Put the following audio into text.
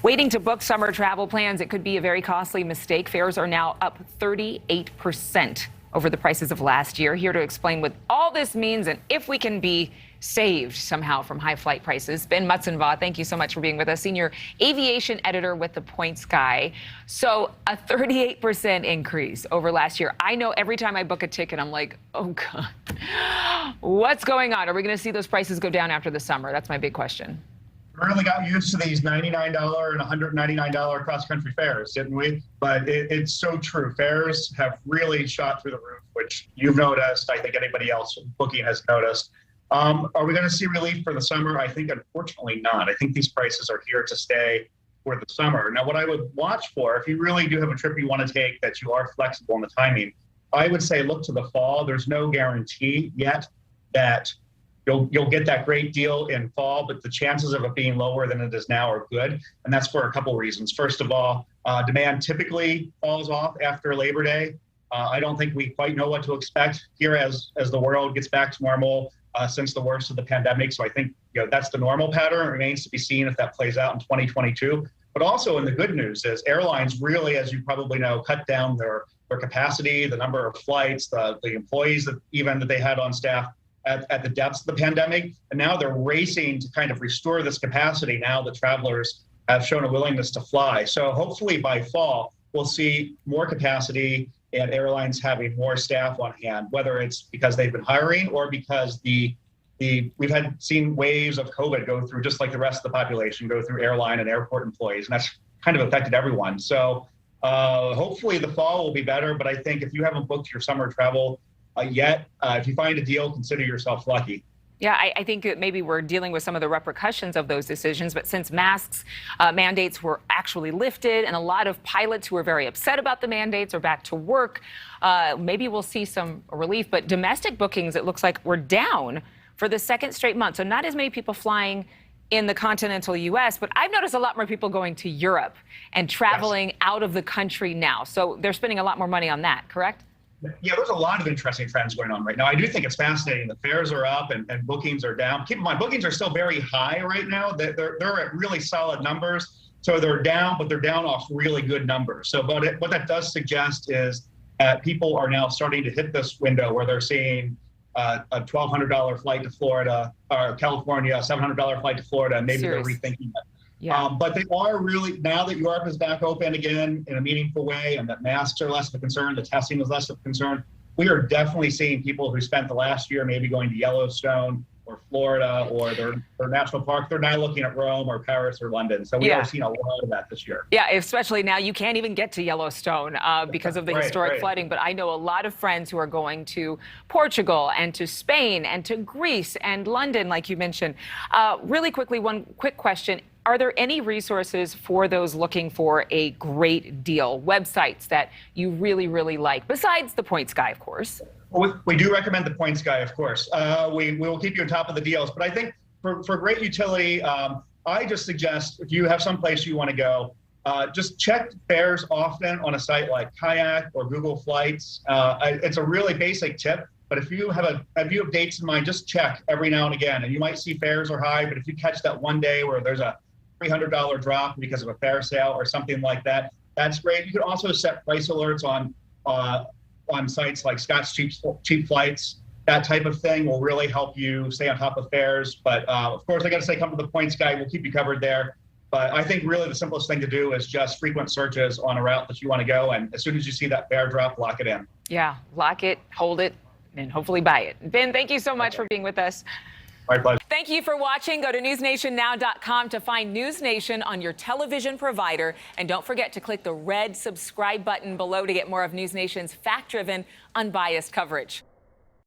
Waiting to book summer travel plans, it could be a very costly mistake. Fares are now up 38% over the prices of last year. Here to explain what all this means and if we can be saved somehow from high flight prices, Ben Mutzabaugh, thank you so much for being with us, senior aviation editor with The Points Guy. So a 38% increase over last year. I know every time I book a ticket, I'm like, oh God, what's going on? Are we going to see those prices go down after the summer? That's my big question. We really got used to these $99 and $199 cross-country fares, didn't we? But it's so true. Fares have really shot through the roof, which you've noticed. I think anybody else booking has noticed. Are we going to see relief for the summer? I think, unfortunately, not. I think these prices are here to stay for the summer. Now, what I would watch for, if you really do have a trip you want to take that you are flexible in the timing, I would say look to the fall. There's no guarantee yet that you'll get that great deal in fall, but the chances of it being lower than it is now are good. And that's for a couple of reasons. First of all, demand typically falls off after Labor Day. I don't think we quite know what to expect here as the world gets back to normal since the worst of the pandemic. So I think that's the normal pattern. It remains to be seen if that plays out in 2022. But also, in the good news is airlines really, as you probably know, cut down their capacity, the number of flights, the employees that they had on staff at the depths of the pandemic. And now they're racing to kind of restore this capacity now that travelers have shown a willingness to fly. So hopefully by fall, we'll see more capacity and airlines having more staff on hand, whether it's because they've been hiring or because we've seen waves of COVID go through, just like the rest of the population, go through airline and airport employees. And that's kind of affected everyone. So hopefully the fall will be better. But I think if you haven't booked your summer travel yet, if you find a deal, consider yourself lucky. Yeah, I think that maybe we're dealing with some of the repercussions of those decisions. But since masks mandates were actually lifted and a lot of pilots who were very upset about the mandates are back to work, maybe we'll see some relief. But domestic bookings, it looks like, were down for the second straight month. So not as many people flying in the continental U.S., but I've noticed a lot more people going to Europe and traveling out of the country now. So they're spending a lot more money on that, correct? Yeah, there's a lot of interesting trends going on right now. I do think it's fascinating. The fares are up and bookings are down. Keep in mind, bookings are still very high right now. They're at really solid numbers. So they're down, but they're down off really good numbers. So what that does suggest is that people are now starting to hit this window where they're seeing a $1,200 flight to Florida or California, a $700 flight to Florida, and maybe they're rethinking that. Yeah. But they are really, now that Europe is back open again in a meaningful way and that masks are less of a concern, the testing is less of a concern, we are definitely seeing people who spent the last year maybe going to Yellowstone or Florida or their national park. They're now looking at Rome or Paris or London. So we are seeing a lot of that this year. Yeah, especially now you can't even get to Yellowstone because of the historic flooding. But I know a lot of friends who are going to Portugal and to Spain and to Greece and London, like you mentioned. Really quickly, one quick question. Are there any resources for those looking for a great deal, websites that you really, really like, besides The Points Guy, of course? Well, we do recommend The Points Guy, of course. We will keep you on top of the deals. But I think for great utility, I just suggest if you have some place you want to go, just check fares often on a site like Kayak or Google Flights. It's a really basic tip. But if you have dates in mind, just check every now and again. And you might see fares are high, but if you catch that one day where there's a $300 drop because of a fare sale or something like that, that's great. You can also set price alerts on sites like Scott's Cheap Flights. That type of thing will really help you stay on top of fares. But of course, I got to say, come to The Points Guy. We'll keep you covered there. But I think really the simplest thing to do is just frequent searches on a route that you want to go. And as soon as you see that fare drop, lock it in. Yeah, lock it, hold it, and hopefully buy it. Ben, thank you so much for being with us. My pleasure. Thank you for watching. Go to newsnationnow.com to find NewsNation on your television provider. And don't forget to click the red subscribe button below to get more of NewsNation's fact-driven, unbiased coverage.